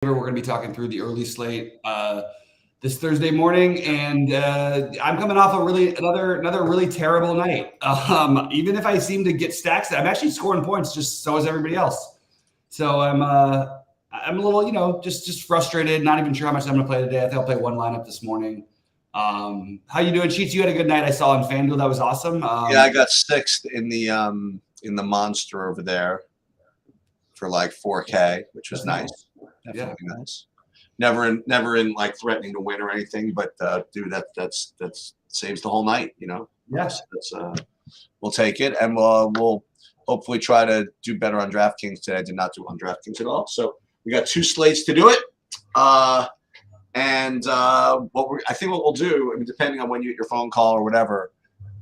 We're going to be talking through the early slate this Thursday morning, and I'm coming off a another really terrible night. Even if I seem to get stacks, I'm actually scoring points, just so is everybody else. So I'm a little, just frustrated. Not even sure how much I'm going to play today. I think I'll play one lineup this morning. How you doing, Cheats? You had a good night. I saw on FanDuel. That was awesome. Yeah, I got sixth in the monster over there for like 4K, which was nice. Definitely nice. Never in like threatening to win or anything, but dude, that's saves the whole night, Yes. We'll take it, and we'll hopefully try to do better on DraftKings today. I did not do on DraftKings at all, so we got two slates to do it. And I think what we'll do, I mean, depending on when you get your phone call or whatever,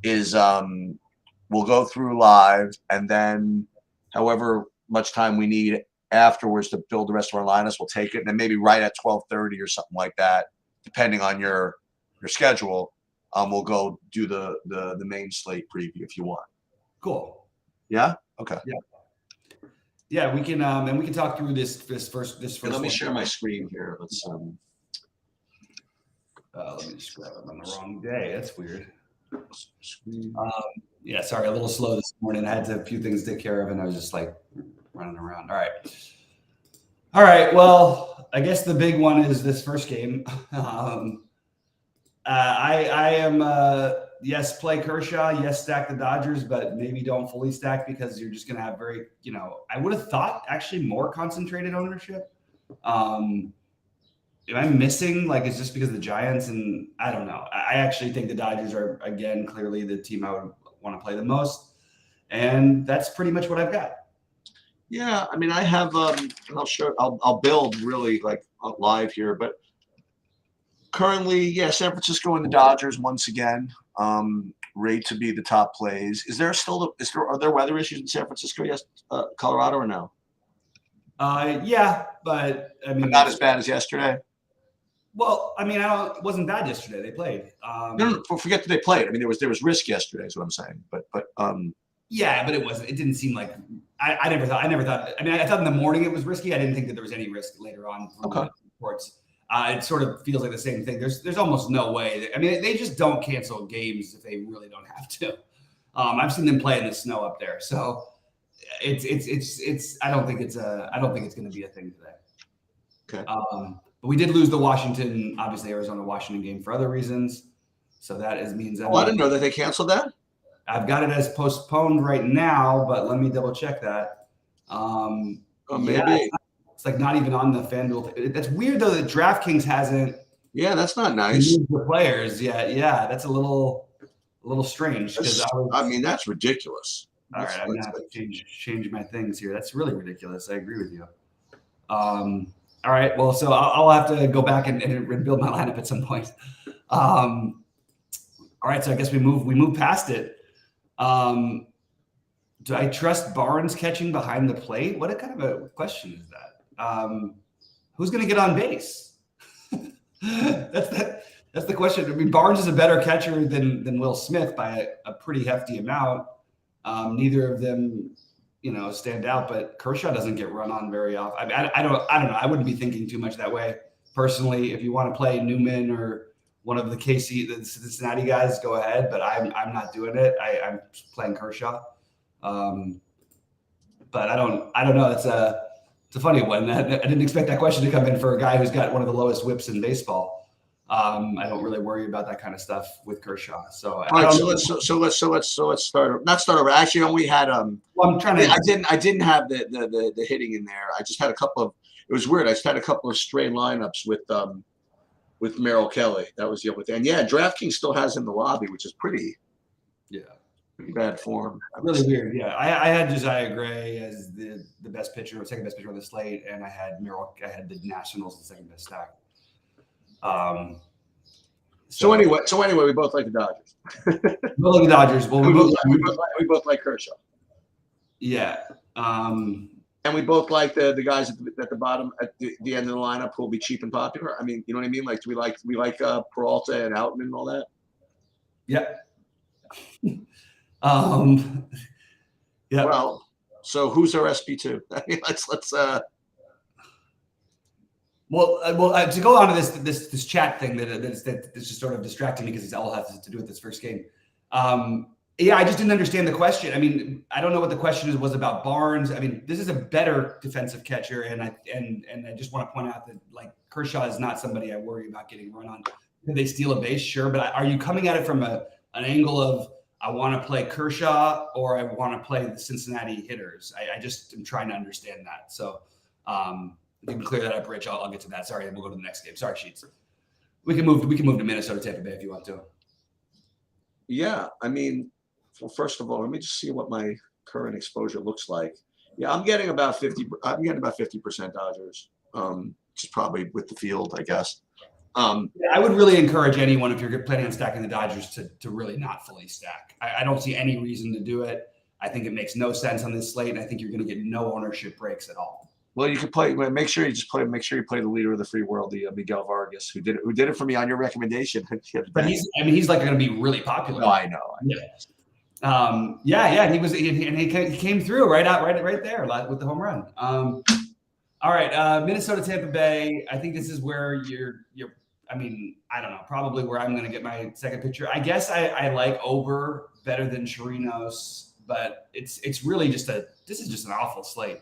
is we'll go through live, and then however much time we need afterwards to build the rest of our lineups, we'll take it, and then maybe right at 12:30 or something like that, depending on your schedule, we'll go do the main slate preview if you want. Cool. Yeah. Okay. Yeah, we can and we can talk through this first. Yeah, let me share my screen here. Let's let me just grab it on the wrong day. That's weird. Yeah, sorry, a little slow this morning. I had a few things to take care of, and I was just like running around. All right. Well, I guess the big one is this first game. I am yes, play Kershaw. Yes, stack the Dodgers, but maybe don't fully stack because you're just going to have very, I would have thought actually more concentrated ownership. Am I missing? Like, it's just because of the Giants, and I don't know. I actually think the Dodgers are, again, clearly the team I would want to play the most, and that's pretty much what I've got. Yeah, I mean, I have. I'll build really like live here, but currently, yeah, San Francisco and the Dodgers once again, rate to be the top plays. Are there weather issues in San Francisco? Yes, Colorado or no? Yeah, but I mean, not as bad as yesterday. Well, I mean, it wasn't bad yesterday. They played. No, forget that they played. I mean, there was risk yesterday, is what I'm saying. But yeah, but it wasn't. It didn't seem like I never thought. I mean, I thought in the morning it was risky. I didn't think that there was any risk later on from the reports. It sort of feels like the same thing. There's almost no way. I mean, they just don't cancel games if they really don't have to. I've seen them play in the snow up there, so it's. I don't think it's going to be a thing today. Okay. But we did lose the Arizona Washington game for other reasons, so that means. I didn't know that they canceled that. I've got it as postponed right now, but let me double check that. Maybe. Yeah, it's like not even on the FanDuel. That's weird though that DraftKings hasn't. Yeah, that's not nice. The players, yeah, that's a little strange because I mean that's ridiculous. All right, I'm gonna have to change my things here. That's really ridiculous. I agree with you. All right, well, so I'll have to go back and build my lineup at some point. All right, so I guess we move past it. Do I trust Barnes catching behind the plate? What kind of a question is that? Who's going to get on base? That's the question. I mean, Barnes is a better catcher than Will Smith by a pretty hefty amount. Neither of them, stand out, but Kershaw doesn't get run on very often. I don't know. I wouldn't be thinking too much that way personally. If you want to play Newman or one of the Cincinnati guys, go ahead, but I'm not doing it. I'm playing Kershaw. But I don't know. It's a funny one. I didn't expect that question to come in for a guy who's got one of the lowest whips in baseball. I don't really worry about that kind of stuff with Kershaw. So all right, so let's start. Not start over. Actually, we had Well, I'm trying to. I didn't have the hitting in there. I just had a couple of. It was weird. I just had a couple of stray lineups with Merrill Kelly. That was the only thing. And yeah, DraftKings still has in the lobby, which is pretty bad form. Really weird. Yeah, I had Josiah Gray as the best pitcher, second best pitcher on the slate, and I had the Nationals the second best stack. So anyway, we both like the Dodgers. We both like the Dodgers. Well, we both like Kershaw. Yeah. And we both like the guys at the bottom at the end of the lineup who will be cheap and popular. I mean, you know what I mean? Like, do we like Peralta and Outman and all that? Yeah. Yeah. Well, so who's our SP2? I mean, let's To go on to this chat thing that's just sort of distracting me because it all has to do with this first game. Yeah, I just didn't understand the question. I mean, I don't know what the question was about Barnes. I mean, this is a better defensive catcher, and I just want to point out that like Kershaw is not somebody I worry about getting run on. Could they steal a base? Sure, but are you coming at it from an angle of I want to play Kershaw or I want to play the Cincinnati hitters? I just am trying to understand that. So if you can clear that up, Rich, I'll get to that. Sorry, we'll go to the next game. Sorry, Sheets. We can move to Minnesota, Tampa Bay if you want to. Yeah, I mean, well, first of all, let me just see what my current exposure looks like. Yeah, I'm getting about 50% Dodgers, which is probably with the field, I guess. I would really encourage anyone, if you're planning on stacking the Dodgers, to really not fully stack. I don't see any reason to do it. I think it makes no sense on this slate, and I think you're going to get no ownership breaks at all. Well, you can play. Make sure you play the leader of the free world, the Miguel Vargas, who did it for me on your recommendation. But he's like going to be really popular. No, I know. Yeah. He came through right there with the home run. All right, Minnesota, Tampa Bay. I think this is where you're. I mean, I don't know. Probably where I'm going to get my second picture. I guess I like Ober better than Chirinos, but it's really this is just an awful slate.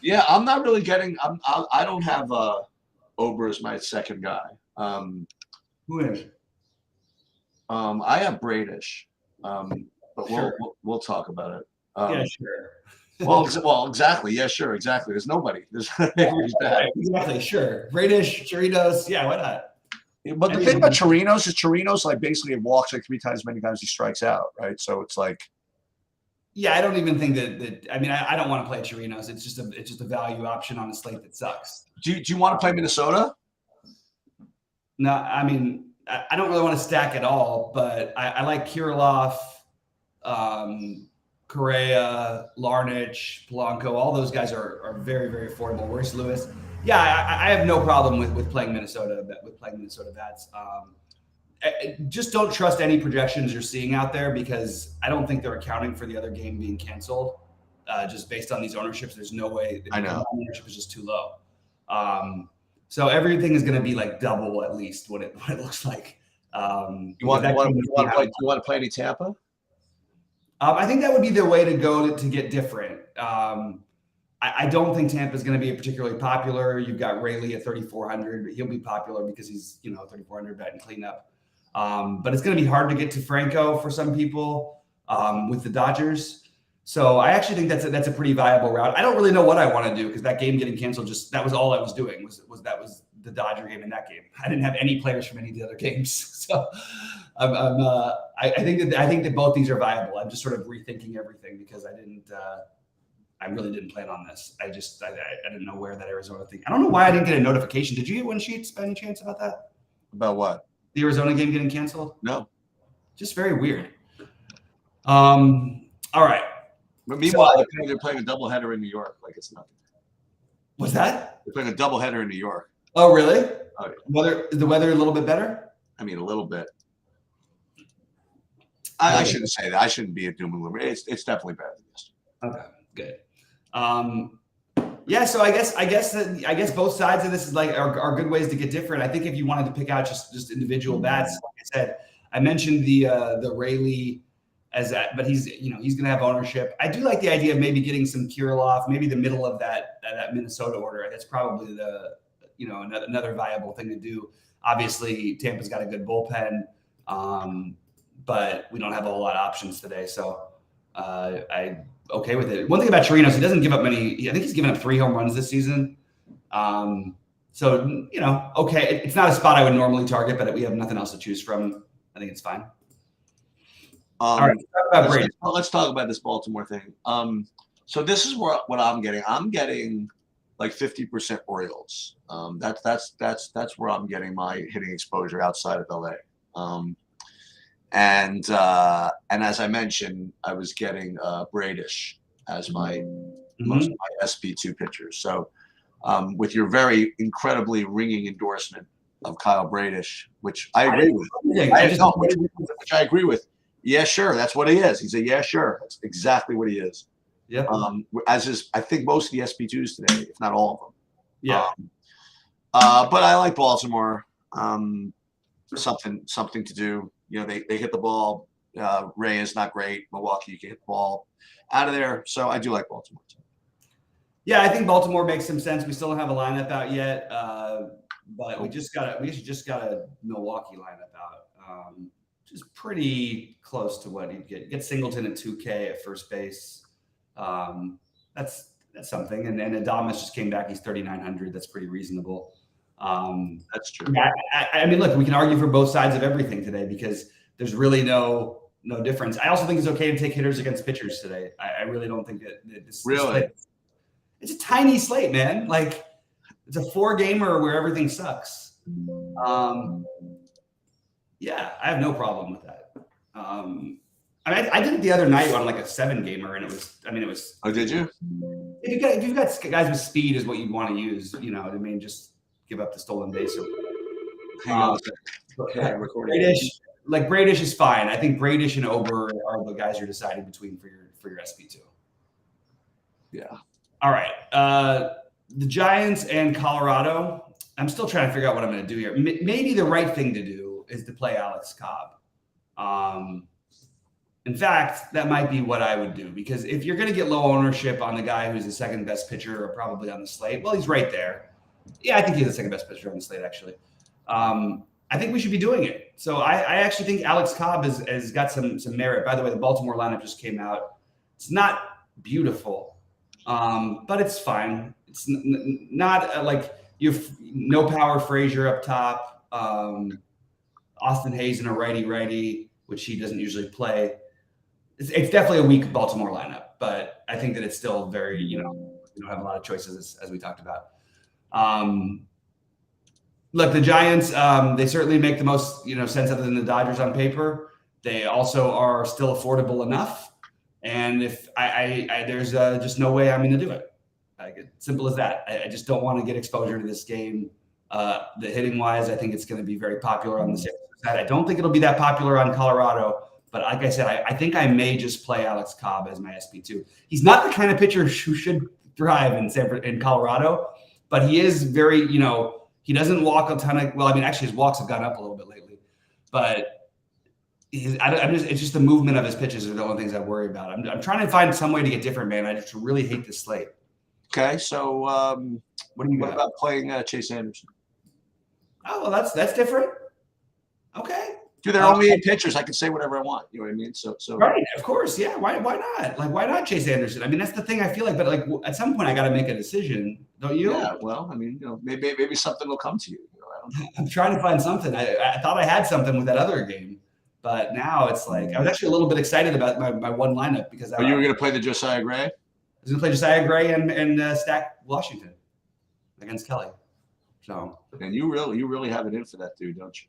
Yeah, I'm not really getting. I don't have Ober as my second guy. Who is? I have Bradish, but we'll talk about it. Yeah, sure. Well, exactly. Yeah, sure, exactly. There's nobody. Exactly, sure. Bradish, Chirinos, yeah, why not? But the thing about Chirinos is Chirinos like basically walks like 3 times as many times he strikes out, right? So it's like. Yeah, I don't even think that. I mean, I don't want to play Chirinos. It's just a value option on a slate that sucks. Do you want to play Minnesota? No, I mean, I don't really want to stack at all, but I like Kirilloff, Correa, Larnach, Polanco. All those guys are very, very affordable. Royce Lewis. Yeah, I have no problem with playing Minnesota bats. Just don't trust any projections you're seeing out there because I don't think they're accounting for the other game being canceled. Just based on these ownerships, there's no way. I know ownership is just too low. So everything is going to be like double at least what it looks like. You want to play any Tampa? I think that would be the way to go to get different. I don't think Tampa is going to be particularly popular. You've got Rayleigh at 3,400, but he'll be popular because he's 3,400 batting cleanup. But it's going to be hard to get to Franco for some people with the Dodgers. So I actually think that's a pretty viable route. I don't really know what I want to do because that game getting canceled that was all I was doing was the Dodger game in that game. I didn't have any players from any of the other games. So I think that both these are viable. I'm just sort of rethinking everything because I really didn't plan on this. I didn't know where that Arizona thing. I don't know why I didn't get a notification. Did you get one, Sheets, by any chance about that? About what? The Arizona game getting canceled? No. Just very weird. All right. But meanwhile, they're playing a doubleheader in New York like it's nothing. What's that? They're playing a doubleheader in New York. Oh, really? Oh, yeah. Is the weather a little bit better? I mean, a little bit. I shouldn't say that. I shouldn't be a doom and gloom. It's definitely better than yesterday. Okay, good. Yeah, so I guess both sides of this is are good ways to get different. I think if you wanted to pick out just individual bats, like I said, I mentioned the Rayleigh as that, but he's going to have ownership. I do like the idea of maybe getting some Kirilloff, maybe the middle of that Minnesota order. That's probably another viable thing to do. Obviously, Tampa's got a good bullpen, but we don't have a whole lot of options today, so I. Okay with it. One thing about Chirinos, he doesn't give up many. I think he's given up 3 home runs this season. So okay. It's not a spot I would normally target, but we have nothing else to choose from. I think it's fine. All right. Let's talk about this Baltimore thing. So this is what I'm getting. I'm getting like 50% Orioles. That's where I'm getting my hitting exposure outside of LA. And as I mentioned, I was getting Bradish as my most of my SP2 pitchers. So with your very incredibly ringing endorsement of Kyle Bradish, which I agree with, which I agree with. Yeah, sure, that's what he is. He's a yeah, sure. That's exactly what he is. Yeah. As is, I think most of the SP2s today, if not all of them. Yeah. But I like Baltimore. Something to do. They hit the ball. Ray is not great. Milwaukee, you can hit the ball out of there. So I do like Baltimore too. Yeah, I think Baltimore makes some sense. We still don't have a lineup out yet, but we just got a Milwaukee lineup out, which is pretty close to what you'd get. Get Singleton at 2K at first base. That's something. And Adames just came back. He's 3,900. That's pretty reasonable. That's true. I mean, look, we can argue for both sides of everything today because there's really no difference. I also think it's okay to take hitters against pitchers today. I really don't think that this really. It's a tiny slate, man. Like it's a 4-gamer where everything sucks. Yeah, I have no problem with that. I mean, I did it the other night on like a 7-gamer, and it was. Oh, did you? If you've got guys with speed, is what you'd want to use. I mean, just give up the stolen base. Hang on a second. Bradish is fine. I think Bradish and Ober are the guys you're deciding between for your SP2. Yeah. All right. The Giants and Colorado. I'm still trying to figure out what I'm going to do here. Maybe the right thing to do is to play Alex Cobb. In fact, that might be what I would do because if you're going to get low ownership on the guy who's the second best pitcher probably on the slate, well, he's right there. Yeah, I think he's the second best pitcher on the slate, actually. I think we should be doing it. So I actually think Alex Cobb has got some merit. By the way, the Baltimore lineup just came out. It's not beautiful, but it's fine. It's not like you have no power Frazier up top. Austin Hayes in a righty, which he doesn't usually play. It's definitely a weak Baltimore lineup, but I think that it's still very, you don't have a lot of choices as we talked about. Look, the Giants, they certainly make the most, sense other than the Dodgers on paper. They also are still affordable enough. And if there's just no way I'm going to do it. Like, simple as that. I just don't want to get exposure to this game. The hitting wise, I think it's going to be very popular on the side. I don't think it'll be that popular on Colorado. But like I said, I think I may just play Alex Cobb as my SP2. He's not the kind of pitcher who should thrive in Colorado, but he is very, he doesn't walk a ton of. Well, I mean, actually, his walks have gone up a little bit lately, but it's just the movement of his pitches are the only things I worry about. I'm trying to find some way to get different, man. I just really hate this slate. Okay, so what about playing Chase Anderson? Oh, well, that's different. Okay. Dude, there are only 8 pitchers. I can say whatever I want. You know what I mean? So right, of course, yeah. Why not? Like, why not Chase Anderson? I mean, that's the thing I feel like. But like, at some point, I got to make a decision, don't you? Yeah. Well, I mean, maybe something will come to you. I don't know. I'm trying to find something. I thought I had something with that other game, but now it's like I was actually a little bit excited about my one lineup because you were going to play the Josiah Gray. I was going to play Josiah Gray and Stack Washington against Kelly. So. And you really have it in for that dude, don't you?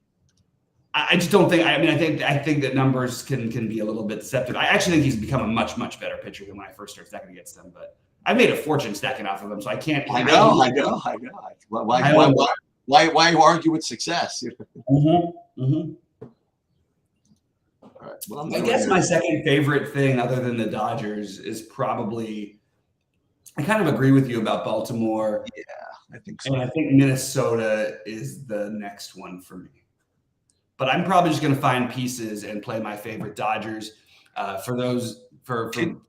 I just don't think. I mean, I think that numbers can be a little bit deceptive. I actually think he's become a much better pitcher than when I first started stacking against him. But I made a fortune stacking off of him, so I can't. I know. Why argue with success? All right. Well, I guess my second favorite thing, other than the Dodgers, is probably. I kind of agree with you about Baltimore. Yeah, I think so. And I think Minnesota is the next one for me. But I'm probably just going to find pieces and play my favorite Dodgers. Can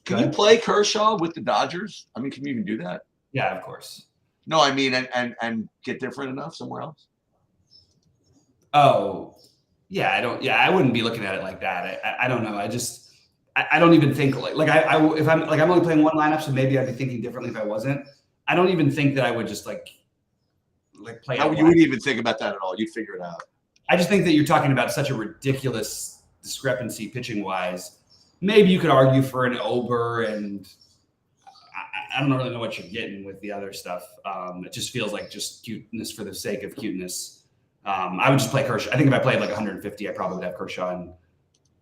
you play Kershaw with the Dodgers? I mean, can you even do that? Yeah, of course. No, I mean, and get different enough somewhere else. Oh, yeah. I wouldn't be looking at it like that. I don't know. I don't even think if I'm only playing one lineup, so maybe I'd be thinking differently if I wasn't. I don't even think that I would just like play. No, you wouldn't even think about that at all. You'd figure it out. I just think that you're talking about such a ridiculous discrepancy pitching wise. Maybe you could argue for an Ober, and I don't really know what you're getting with the other stuff. It just feels like just cuteness for the sake of cuteness. I would just play Kershaw. I think if I played like 150, I probably would have Kershaw in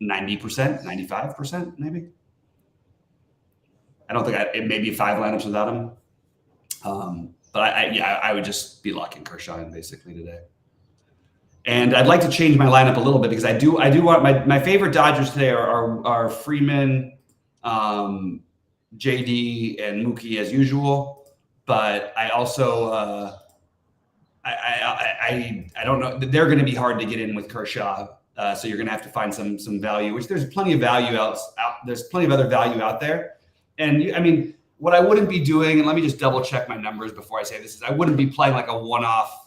90%, 95%, maybe. I don't think it may be 5 lineups without him. But I would just be locking Kershaw in basically today. And I'd like to change my lineup a little bit because I do want my favorite Dodgers today are Freeman, JD, and Mookie as usual. But I also I don't know. They're going to be hard to get in with Kershaw. So you're going to have to find some value, which there's plenty of value out. There's plenty of other value out there. And I mean, what I wouldn't be doing, and let me just double check my numbers before I say this, is I wouldn't be playing like a one-off.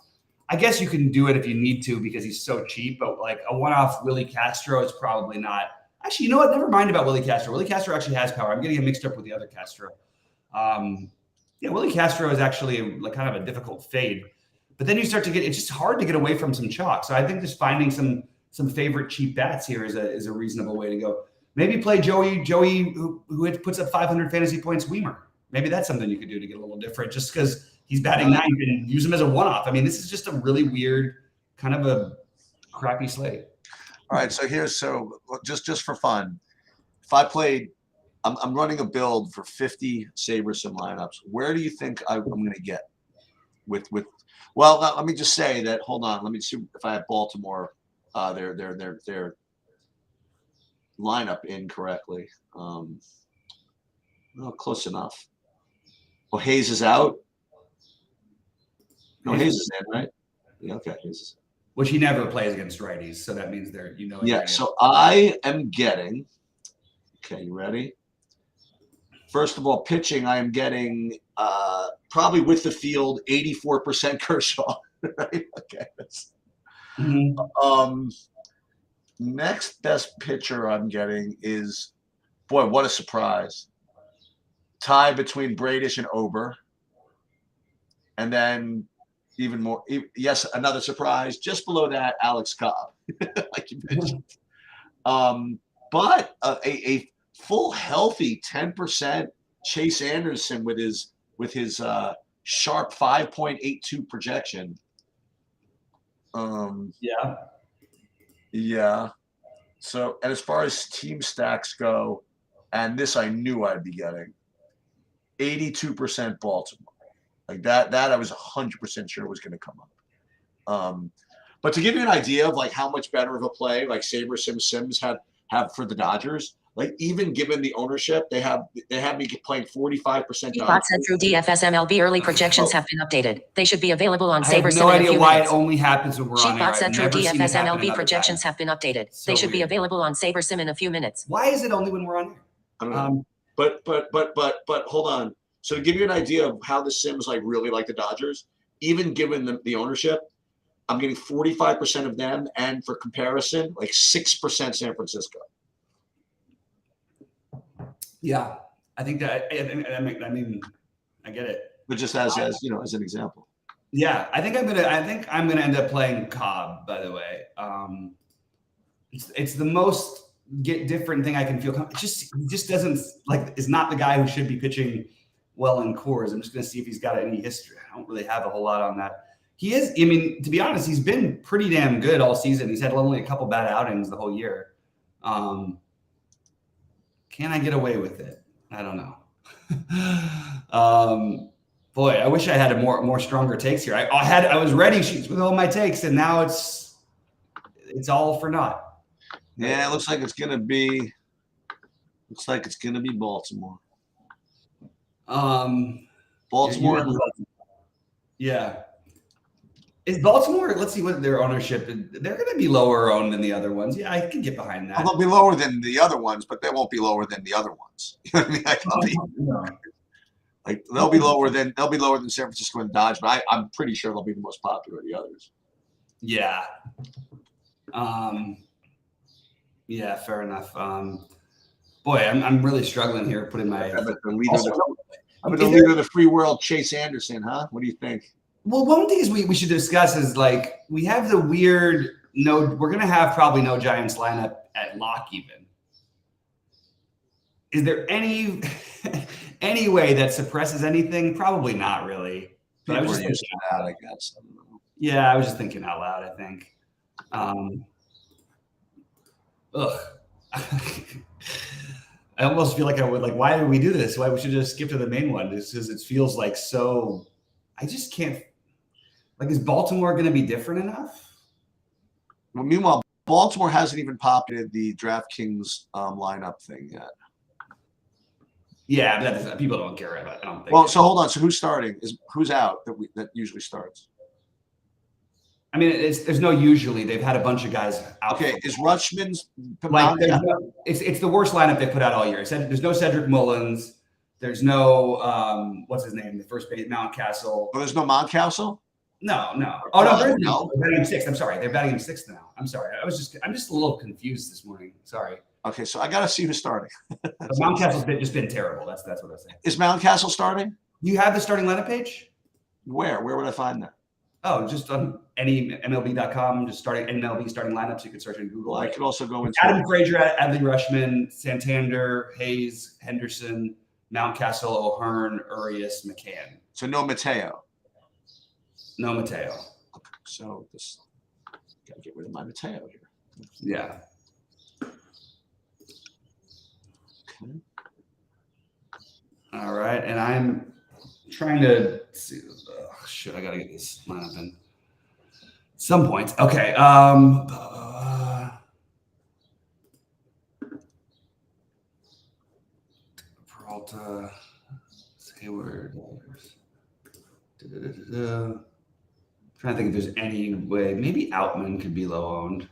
I guess you can do it if you need to because he's so cheap, but like a one-off Willie Castro is probably not. Actually, you know what? Never mind about Willie Castro. Willie Castro actually has power. I'm getting him mixed up with the other Castro. Yeah, Willie Castro is actually like kind of a difficult fade. But then you start to get, it's just hard to get away from some chalk. So I think just finding some favorite cheap bats here is a reasonable way to go. Maybe play Joey who puts up 500 fantasy points, Weimer. Maybe that's something you could do to get a little different just because he's batting ninth and use him as a one-off. I mean, this is just a really weird kind of a crappy slate. All right, so just for fun, if I played, I'm running a build for 50 SaberSim lineups. Where do you think I'm going to get with? Well, let me just say that. Hold on, let me see if I have Baltimore, their lineup incorrectly. Well, close enough. Well, Hayes is out. No, Hayes is in, right? Yeah, okay, Hayes is in. Which he never plays against righties, so that means they're, Yeah, so I am getting, okay, you ready? First of all, pitching, I am getting probably with the field 84% Kershaw. Right? Okay. Next best pitcher I'm getting is, boy, what a surprise. Tie between Bradish and Ober. And then even more, yes, another surprise. Just below that, Alex Cobb, like you mentioned. But a full healthy 10% Chase Anderson with his sharp 5.82 projection. Yeah. So, and as far as team stacks go, and this I knew I'd be getting 82% Baltimore. Like that I was 100% sure was going to come up. But to give you an idea of like how much better of a play like Sims have for the Dodgers, like even given the ownership, they have me playing 45%. Bot said through DFS MLB early projections have been updated. They should be available on SaberSim in a few minutes. I have no idea why it only happens when we're on air. Bot said through DFS MLB projections have been updated. They should be available on SaberSim in a few minutes. Why is it only when we're on air? I don't know. But hold on. So to give you an idea of how the Sims like really like the Dodgers, even given the ownership, I'm getting 45% of them, and for comparison, like 6% San Francisco. Yeah, I think that. I mean, I get it. But just as as an example. Yeah, I think I'm gonna end up playing Cobb. By the way, it's the most different thing I can feel. He just doesn't is not the guy who should be pitching well in Coors. I'm just gonna see if he's got any history. I don't really have a whole lot on that. He is. I mean, to be honest, he's been pretty damn good all season. He's had only a couple bad outings the whole year. Can I get away with it? I don't know. Boy, I wish I had a more stronger takes here. I was ready sheets with all my takes, and now it's all for naught. Yeah, it looks like it's gonna be Baltimore. Baltimore. Yeah. Is Baltimore, let's see what their ownership is. They're going to be lower owned than the other ones. Yeah, I can get behind that. They'll be lower than the other ones, but they won't be lower than the other ones. You know what I mean? They'll be lower than San Francisco and Dodge, but I'm pretty sure they'll be the most popular of the others. Yeah. Yeah, fair enough. Boy, I'm really struggling here putting my I'm the leader of the free world, Chase Anderson, huh? What do you think? Well, one of the things we should discuss is like we have the weird we're gonna have probably no Giants lineup at lock even. Is there any way that suppresses anything? Probably not really. But I was just thinking out, I guess. Yeah, I was just thinking out loud, I think. I almost feel like I would why did we do this? Why we should just skip to the main one? Just because it feels like so I just can't. Is Baltimore going to be different enough? Well, meanwhile, Baltimore hasn't even populated the DraftKings lineup thing yet. Yeah, but people don't care about it. I don't think. Well, so hold on. So who's starting? Who's out that usually starts? I mean, there's no usually. They've had a bunch of guys out. Okay, is Rutschman's like it's the worst lineup they put out all year. There's no Cedric Mullins. There's no what's his name? The first base Mountcastle. Oh, there's no Mountcastle? No. Oh no, there's no. They're batting him sixth. I'm sorry. They're batting him sixth now. I'm sorry. I'm just a little confused this morning. Sorry. Okay, so I gotta see who's starting. Mountcastle's just been terrible. That's what I'm saying. Is Mountcastle starting? You have the starting lineup page? Where would I find that? Oh, just on any MLB.com, just starting MLB starting lineups. You can search in Google. Well, I could also go into Adam Frazier, Adley Rutschman, Santander, Hayes, Henderson, Mountcastle, O'Hearn, Urias, McCann. So no Mateo. No Mateo. Okay, so this gotta get rid of my Mateo here. Yeah. Okay. All right, and I'm trying to see. Oh, shit, I gotta get this lineup in. Some points. Okay. Peralta, Hayward. Trying to think if there's any way. Maybe Outman could be low owned.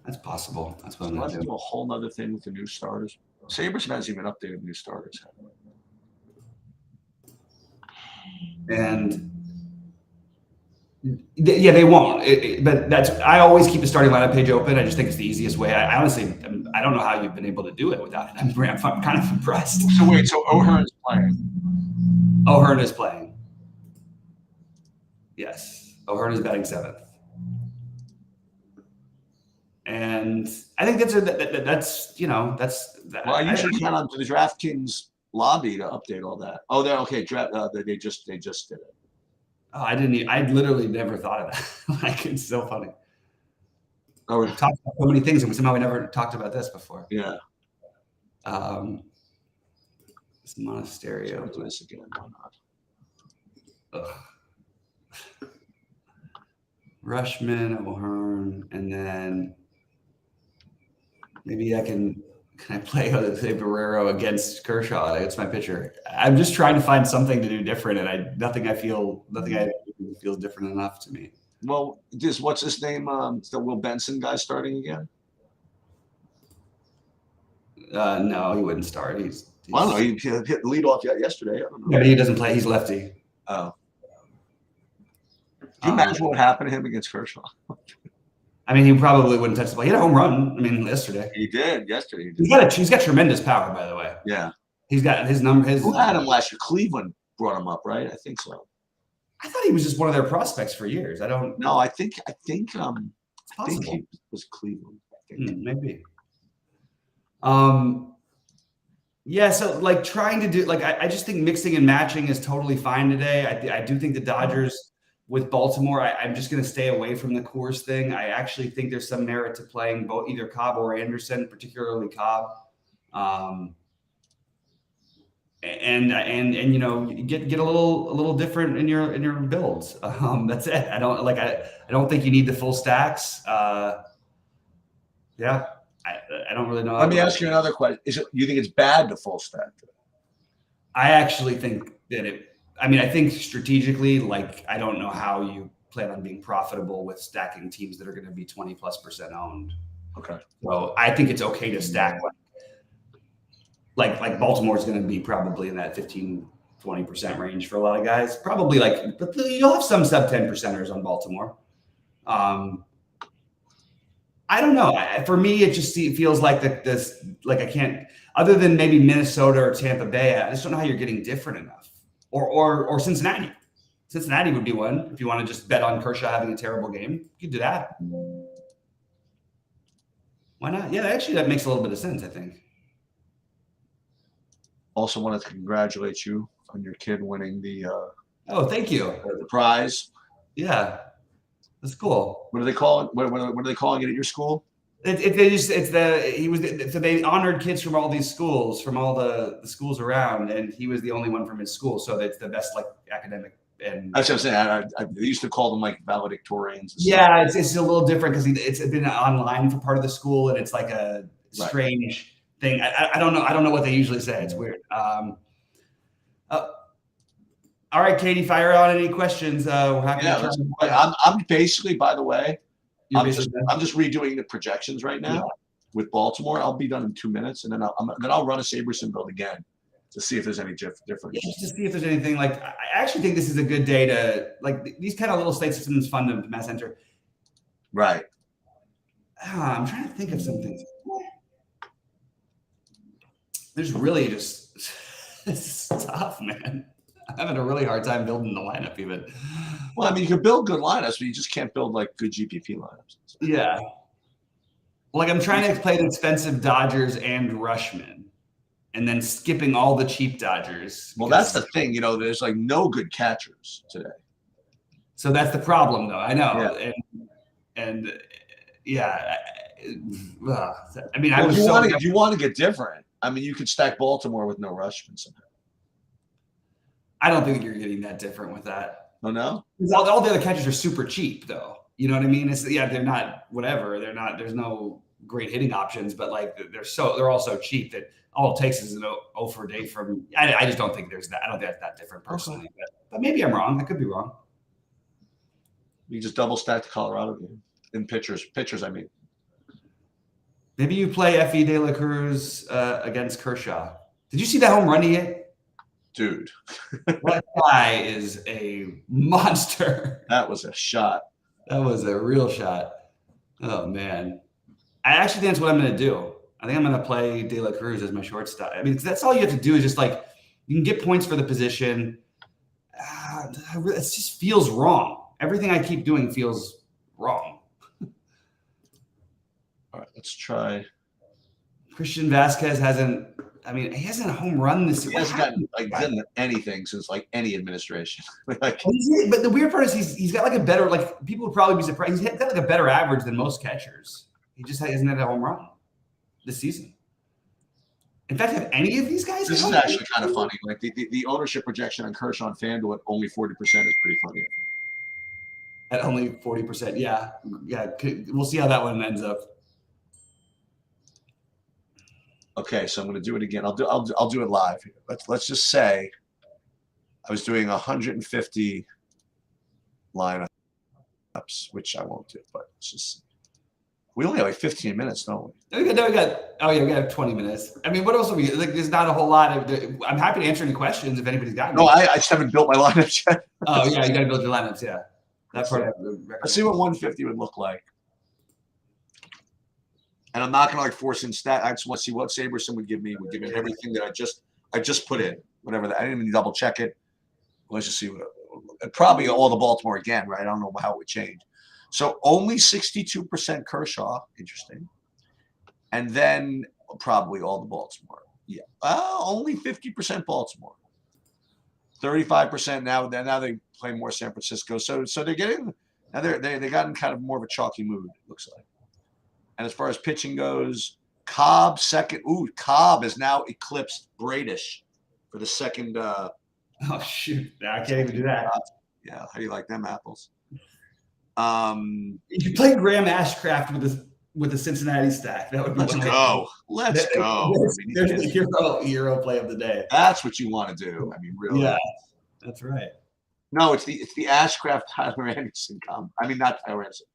That's possible. That's what I'm Let's gonna do a whole nother thing with the new starters. Sabres hasn't even updated new starters. And yeah, they won't. But I always keep the starting lineup page open. I just think it's the easiest way. I honestly, I don't know how you've been able to do it without it. I'm kind of impressed. So wait, so O'Hearn's playing? O'Hearn is playing. Yes, O'Hearn is batting seventh. And I think that's Well, I usually count on the DraftKings lobby to update all that. Oh, they're okay. They just did it. Oh, I literally never thought of that. Like, it's so funny. Oh, we've talked about so many things, and somehow we never talked about this before. Yeah. This Monasterio. Do this again. Why not? Ugh. Rushman, O'Hearn, and then maybe can I play Jose Barrero against Kershaw? It's my pitcher. I'm just trying to find something to do different, and nothing I feel feels different enough to me. Well, what's his name? The Will Benson guy starting again? No, he wouldn't start. He's I don't know. He hit the lead off yesterday. I don't know. Yeah, but he doesn't play. He's lefty. Oh. Can you imagine what happened to him against Kershaw? I mean, he probably wouldn't touch the ball. He had a home run. I mean, yesterday. He did yesterday. He's got tremendous power, by the way. Yeah. He's got his number. Who had him last year? Cleveland brought him up, right? I think so. I thought he was just one of their prospects for years. I don't. No, I think he was Cleveland. I think. Maybe. Yeah, so like trying to do I just think mixing and matching is totally fine today. I do think the Dodgers with Baltimore, I'm just going to stay away from the Coors thing. I actually think there's some merit to playing both either Cobb or Anderson, particularly Cobb. And get a little different in your builds. That's it. I don't think you need the full stacks. Yeah. I don't really know. Let me ask you another question. You think it's bad to full stack? I actually think that I think strategically, I don't know how you plan on being profitable with stacking teams that are going to be 20+% owned. Okay. So I think it's okay to stack like Baltimore is going to be probably in that 15-20% range for a lot of guys. Probably but you'll have some sub 10%ers on Baltimore. I don't know. For me, it just feels like I can't, other than maybe Minnesota or Tampa Bay, I just don't know how you're getting different enough. Or Cincinnati. Cincinnati would be one if you want to just bet on Kershaw having a terrible game. You could do that. Why not? Yeah, actually, that makes a little bit of sense, I think. Also wanted to congratulate you on your kid winning the thank you. The prize. Yeah. That's cool. What do they call it? What are they calling it at your school? So they honored kids from all these schools, from all the schools around, and he was the only one from his school. So it's the best academic. And that's what I'm saying. I used to call them valedictorians. Yeah, it's a little different because it's been online for part of the school, and it's like a strange thing. I don't know what they usually say. It's weird. All right, Katie, fire on any questions. We're happy to try. I'm basically, by the way, You're I'm basically just redoing the projections right now with Baltimore. I'll be done in 2 minutes, and then I'll run a Saberson build again to see if there's any difference. Yeah, just to see if there's anything like. I actually think this is a good day to like these kind of little slate systems. Fun to mass enter. Right. I'm trying to think of something. There's really just this is tough, man. I'm having a really hard time building the lineup even. Well, I mean, you can build good lineups, but you just can't build like good GPP lineups. Yeah. Like I'm trying to play the expensive Dodgers and Rushman, and then skipping all the cheap Dodgers. Well, that's the thing. There's like no good catchers today. So that's the problem, though. I know, and yeah. I mean, if you want to get different, I mean, you could stack Baltimore with no Rushman somehow. I don't think you're getting that different with that. Oh no, all the other catchers are super cheap, though. You know what I mean? They're not whatever. They're not. There's no great hitting options, but like they're all so cheap that all it takes is an 0 for a day from. I just don't think there's that. I don't think that's that different personally, but maybe I'm wrong. I could be wrong. You just double stack the Colorado game in pitchers. I mean. Maybe you play Effie De La Cruz against Kershaw. Did you see that home run he hit? Dude. That guy is a monster. That was a shot. That was a real shot. Oh, man. I actually think that's what I'm going to do. I think I'm going to play De La Cruz as my shortstop. I mean, that's all you have to do is just like you can get points for the position. It just feels wrong. Everything I keep doing feels wrong. All right, let's try. Christian Vasquez hasn't he hasn't a home run this year. He hasn't done anything since like any administration. But the weird part is he's got like a better, like people would probably be surprised. He's got like a better average than most catchers. He just hasn't had a home run this season. In fact, have any of these guys? This is actually kind of funny. Like the ownership projection on Kershaw and FanDuel at only 40% is pretty funny. At only 40%, yeah. We'll see how that one ends up. Okay, so I'm going to do it again. I'll do it live. Let's just say I was doing 150 lineups, which I won't do. But it's just we only have like 15 minutes, don't we? We got 20 minutes. I mean, what else? There's not a whole lot of. I'm happy to answer any questions if anybody's got. No, I just haven't built my lineups yet. Oh yeah, you got to build your lineups. Yeah, that's part. Let's see what 150 would look like. And I'm not going to like force in stat. I just want to see what Saberson would give me. Would give me everything that I just put in, whatever that. I didn't even double check it. Let's just see what. Probably all the Baltimore again, right? I don't know how it would change. So only 62% Kershaw. Interesting. And then probably all the Baltimore. Yeah. Only 50% Baltimore. 35% now. Now they play more San Francisco. So they're getting now they got in kind of more of a chalky mood. It looks like. And as far as pitching goes, Cobb second. Ooh, Cobb has now eclipsed Bradish for the second. Oh shoot! I can't even do that. Yeah, how do you like them apples? You play Graham Ashcraft with the Cincinnati stack. That would be. Let's go. There's the hero play of the day. That's what you want to do. I mean, really. Yeah, that's right. No, it's the Ashcraft Tyler Anderson combo. I mean, not Tyler Anderson.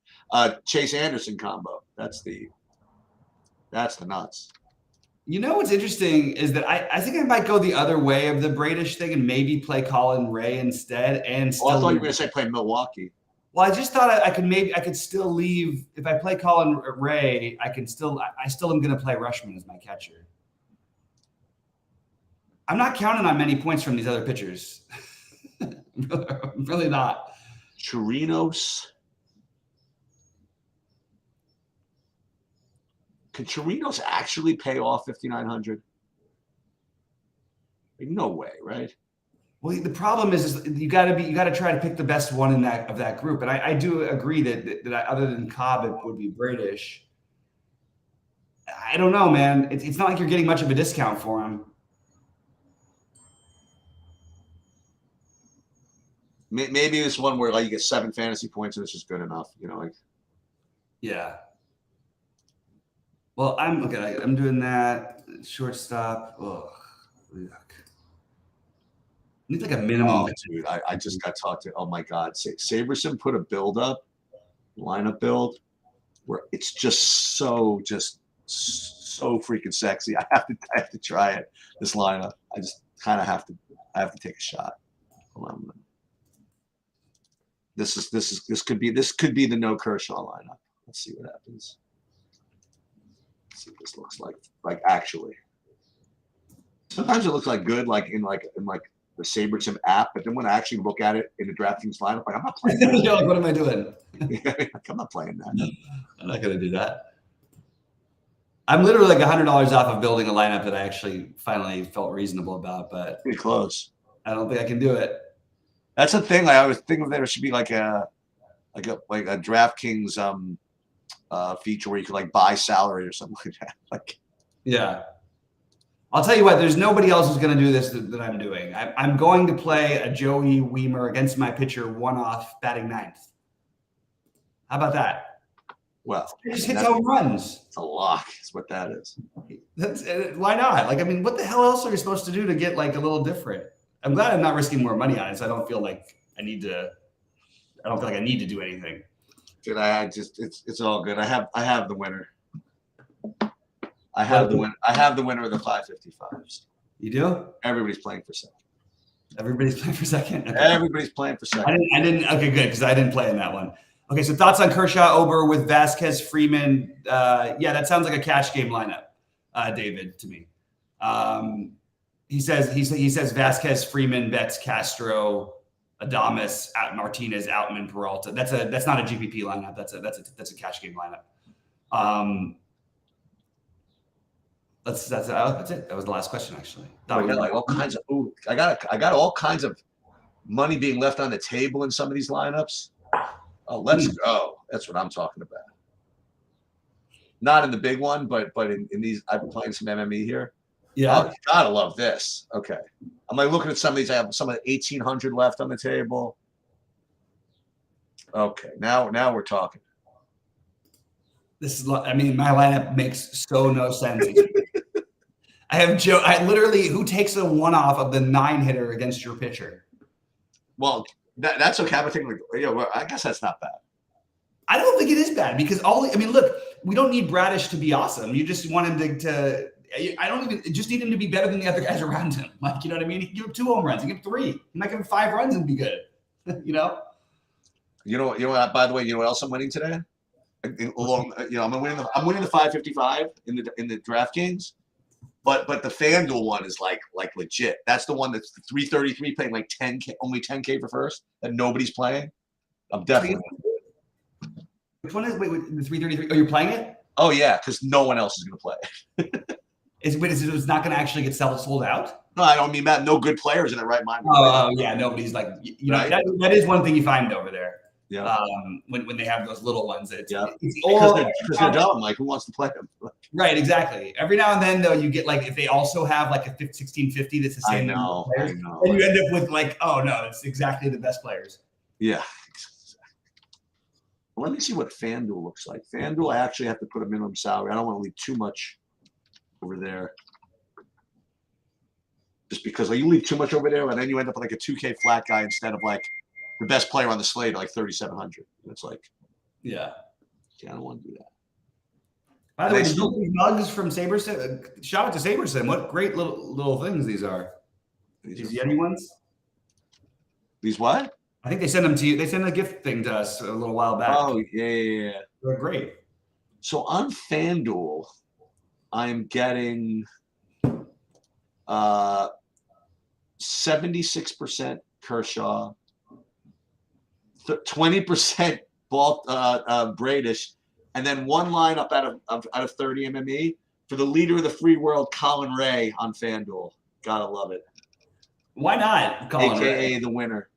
Chase Anderson combo. That's the nuts. You know what's interesting is that I think I might go the other way of the Bradish thing and maybe play Colin Ray instead. And still I thought you were going to say play Milwaukee. Well, I just thought I could still leave if I play Colin Ray. I still am going to play Rushman as my catcher. I'm not counting on many points from these other pitchers. Really not. Chirinos. Could Chirinos actually pay off 5,900? No way, right? Well, the problem is you got to try to pick the best one of that group, and I do agree that other than Cobb, it would be Bradish. I don't know, man. It's not like you're getting much of a discount for him. Maybe it's one where like you get 7 fantasy points and it's just good enough, Yeah. Well, I'm doing that shortstop. Oh, yuck. Need like a minimum. Oh, dude, I just got talked to. Oh my God, Saberson put a lineup build, where it's just so freaking sexy. I have to try it. This lineup, I just kind of have to. I have to take a shot. Hold on. This could be the no Kershaw lineup. Let's see what happens. Let's see what this looks like. Like actually, sometimes it looks like good, like in the SaberSim app, but then when I actually look at it in the DraftKings lineup, like I'm not playing that. You're like, what am I doing? I'm not playing that. I'm not gonna do that. I'm literally like $100 off of building a lineup that I actually finally felt reasonable about, but Pretty close. I don't think I can do it. That's the thing. I always think there should be like a DraftKings feature where you could like buy salary or something like that. Like, yeah. I'll tell you what, there's nobody else who's going to do this that I'm doing. I'm going to play a Joey Weimer against my pitcher one-off batting ninth. How about that? Well, it just hits home runs. It's a lock. Is what that is. Why not? Like, I mean, what the hell else are you supposed to do to get like a little different? I'm glad I'm not risking more money on it, so I don't feel like I need to do anything. Dude, it's all good. I have the winner. I have the winner of the 555s. You do? Everybody's playing for second. Everybody's playing for second? Okay. Everybody's playing for second. I didn't. Okay, good, because I didn't play in that one. Okay, so thoughts on Kershaw, Ober with Vasquez, Freeman. Yeah, that sounds like a cash game lineup, David, to me. He says Vasquez, Freeman, Betts, Castro, Adames, Martinez, Outman, Peralta. That's not a GPP lineup. That's a cash game lineup. That's it. That was the last question, actually. I got like all kinds of. I got all kinds of money being left on the table in some of these lineups. Oh, let's go. That's what I'm talking about. Not in the big one, but in these, I've been playing some MME here. Yeah, oh, you gotta love this. Okay, I'm like looking at some of these. I have some of the 1,800 left on the table. Okay, now we're talking. This is. I mean, my lineup makes no sense. I have Joe. I literally, who takes a one-off of the 9-hitter against your pitcher? Well, that's okay. I'm thinking, well, I guess that's not bad. I don't think it is bad because look, we don't need Bradish to be awesome. You just want him to I don't even just need him to be better than the other guys around him. Like, you know what I mean? He can give him 2 home runs. He can give 3. He might give him 5 runs and be good. You know what? By the way, you know what else I'm winning today? I'm winning the 555 in the DraftKings, but the FanDuel one is like legit. That's the one that's the 333 paying like 10K, only 10K for first, that nobody's playing. I'm definitely. Which one is the 333? Oh, you're playing it? Oh yeah, because no one else is going to play it. It's not going to actually get sold out? No, I don't mean that. No good players in the right mind. Oh yeah, nobody's like right? that is one thing you find over there. Yeah. When they have those little ones, it's because they're dumb. Like, who wants to play them? Right, exactly. Every now and then, though, you get like if they also have like a 1650 that's the same. I know. And you end up with like, oh no, it's exactly the best players. Yeah. Well, let me see what FanDuel looks like. FanDuel, I actually have to put a minimum salary. I don't want to leave too much over there. Just because you leave too much over there, and then you end up with like a 2K flat guy instead of like the best player on the slate, like 3,700. It's like, yeah, I don't want to do that. By the way, these mugs from SaberSim, shout out to SaberSim. What great little things these are. These Yeti ones. These what? I think they sent them to you. They sent a gift thing to us a little while back. Oh yeah. They're great. So on FanDuel, I'm getting 76% Kershaw, 20% Bradish, and then one lineup out of 30 MME for the leader of the free world, Colin Ray on FanDuel. Gotta love it. Why not? Colin AKA Ray, the winner.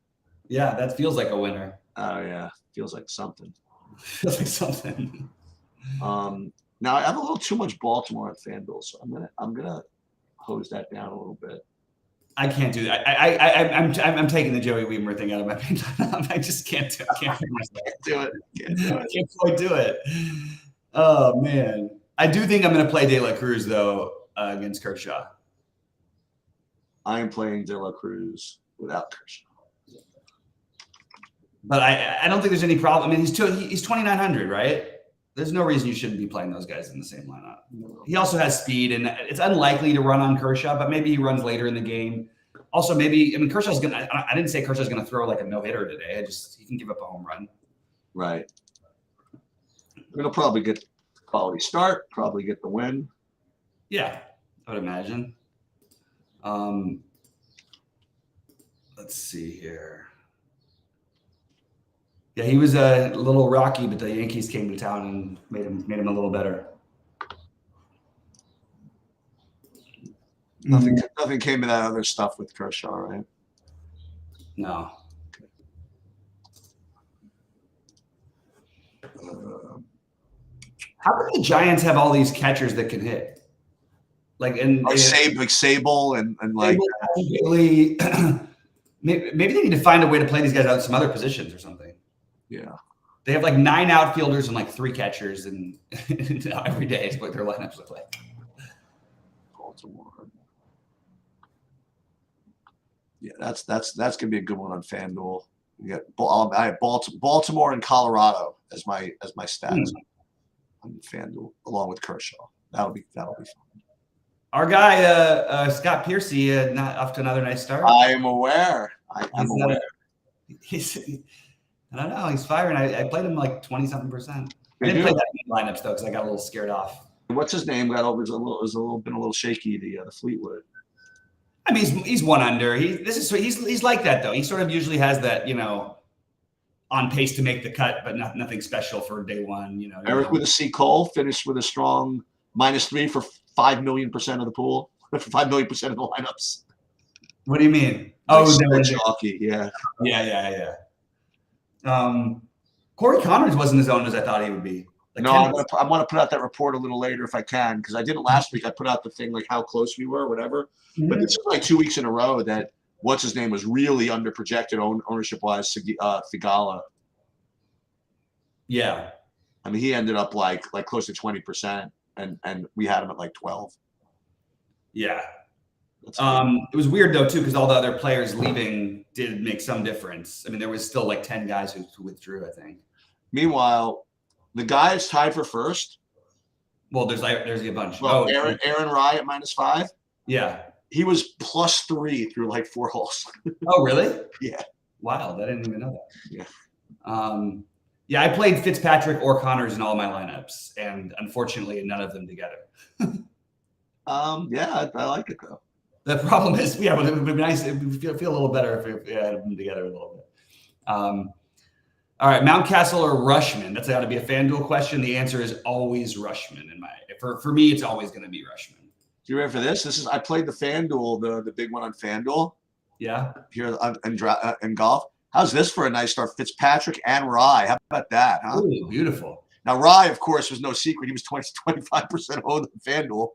Yeah, that feels like a winner. Oh yeah, feels like something. Feels like something. Now I have a little too much Baltimore at FanDuel, so I'm gonna hose that down a little bit. I can't do that. I'm taking the Joey Weimer thing out of my opinion. I just can't do it. Can't do it. Can't quite do it. Oh man, I do think I'm going to play De La Cruz though against Kershaw. I am playing De La Cruz. without Kershaw. But I don't think there's any problem. I mean, he's 2,900, right? There's no reason you shouldn't be playing those guys in the same lineup. He also has speed, and it's unlikely to run on Kershaw, but maybe he runs later in the game. Also, Kershaw's gonna. I didn't say Kershaw's gonna throw like a no hitter today. He can give up a home run. Right. It'll probably get quality start. Probably get the win. Yeah, I would imagine. Let's see here. Yeah, he was a little rocky, but the Yankees came to town and made him a little better. Nothing came of that other stuff with Kershaw, right? No. How come the Giants have all these catchers that can hit? Like Sable and like Bailey. Maybe they need to find a way to play these guys out in some other positions or something. Yeah. They have like 9 outfielders and like 3 catchers, and every day is what their lineups look like. Baltimore. Yeah, that's gonna be a good one on FanDuel. I have Baltimore and Colorado as my stats on FanDuel, along with Kershaw. That'll be fun. Our guy Scott Piercy not off to another nice start. I am aware. I'm aware. I don't know. He's firing. I played him like 20-something%. I didn't play that many lineups though because I got a little scared off. What's his name? Been a little shaky. The Fleetwood. I mean, he's 1 under. He's like that though. He sort of usually has that, on pace to make the cut, but nothing special for day one. Eric with a C. Cole finished with a strong -3 for 5 million% of the pool, for 5 million% of the lineups. What do you mean? Chalky. Yeah. Corey Connors wasn't as owned as I thought he would be. No, I want to put out that report a little later if I can, because I didn't last week. I put out the thing like how close we were, whatever. Mm-hmm. But this is like 2 weeks in a row that what's his name was really under projected ownership wise. Thigala. Yeah, I mean he ended up like close to 20%, and we had him at like 12. Yeah. It was weird though too because all the other players leaving did make some difference. I mean, there was still like 10 guys who withdrew, I think. Meanwhile, the guys tied for first. Well, there's a bunch. Well, Aaron Rye at -5. Yeah, he was +3 through like 4 holes. Oh, really? Yeah. Wow, I didn't even know that. Yeah. Yeah, I played Fitzpatrick or Connors in all my lineups, and unfortunately, none of them together. Yeah, I like it though. The problem is, it would be nice. It would feel a little better if we had them together a little bit. All right, Mountcastle or Rushman? That's got to be a FanDuel question. The answer is always Rushman. For me, it's always going to be Rushman. You ready for this? I played the FanDuel, the big one on FanDuel. Yeah. Here in golf. How's this for a nice start? Fitzpatrick and Rye. How about that? Huh? Ooh, beautiful. Now Rye, of course, was no secret. He was 25% owned on FanDuel,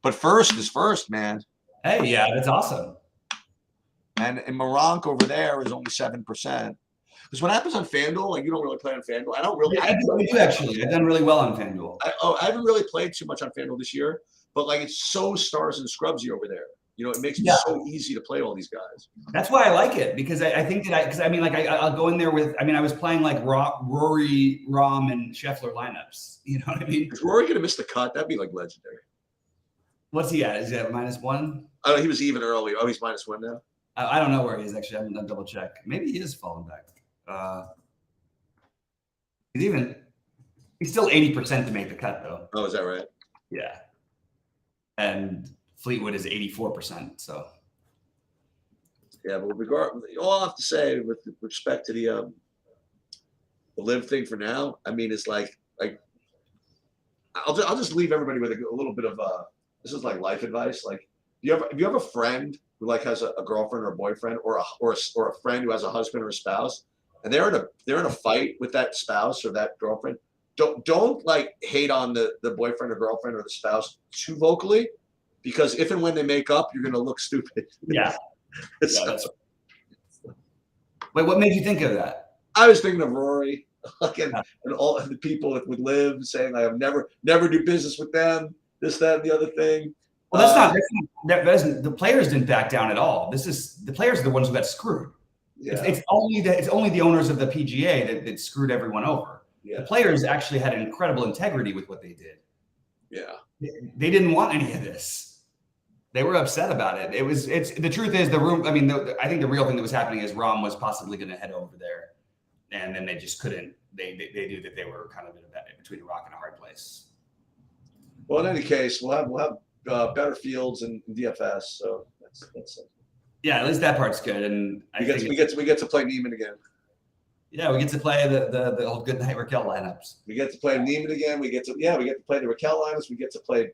but first is first, man. Hey, yeah, that's awesome. And Moronk over there is only 7%. Because what happens on FanDuel, like you don't really play on FanDuel. I do actually. I've done really well on FanDuel. I haven't really played too much on FanDuel this year, but like it's so stars and scrubsy over there. It makes it so easy to play all these guys. That's why I like it because I think that I'll go in there with. I was playing like Rory, Rahm, and Scheffler lineups. You know what I mean? Is Rory gonna miss the cut? That'd be like legendary. What's he at? Is he at -1? Oh, he was even early. Oh, he's -1 now. I don't know where he is actually. I'm gonna double check. Maybe he is falling back. He's still 80% to make the cut though. Oh, is that right? Yeah. And Fleetwood is 84%. So. Yeah, but all I have to say with respect to the live thing for now, I mean, it's like I'll just leave everybody with a little bit of this is like life advice. Like, if you have a friend who like has a girlfriend or a boyfriend or a friend who has a husband or a spouse, and they're in a fight with that spouse or that girlfriend, don't like hate on the boyfriend or girlfriend or the spouse too vocally, because if and when they make up, you're gonna look stupid. Yeah. Wait, what made you think of that? I was thinking of Rory, and all the people with Liv saying I have never do business with them, this, that, and the other thing. Well, that doesn't. The players didn't back down at all. The players are the ones who got screwed. Yeah. It's only the owners of the PGA that screwed everyone over. Yeah. The players actually had incredible integrity with what they did. Yeah. They didn't want any of this. They were upset about it. It's the truth is the room. I mean, I think the real thing that was happening is Rahm was possibly going to head over there, and then they just couldn't. They knew that they were kind of between a rock and a hard place. Well, in any case, we'll have better fields in DFS, so that's Yeah, at least that part's good. And we get to play Neiman again. Yeah, we get to play the old good night Raquel lineups. We get to play Neiman again. We get to play the Raquel lineups. We get to play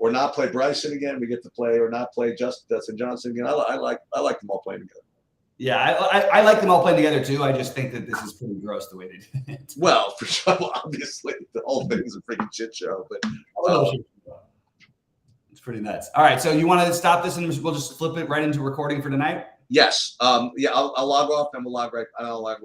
or not play Bryson again. We get to play or not play Dustin Johnson again. I like them all playing together. Yeah, I like them all playing together too. I just think that this is pretty gross the way they did it. Well, for sure, obviously the whole thing is a freaking shit show, but it's pretty nuts. All right, so you want to stop this and we'll just flip it right into recording for tonight? yes, yeah, I'll log off and we'll log right. I'll log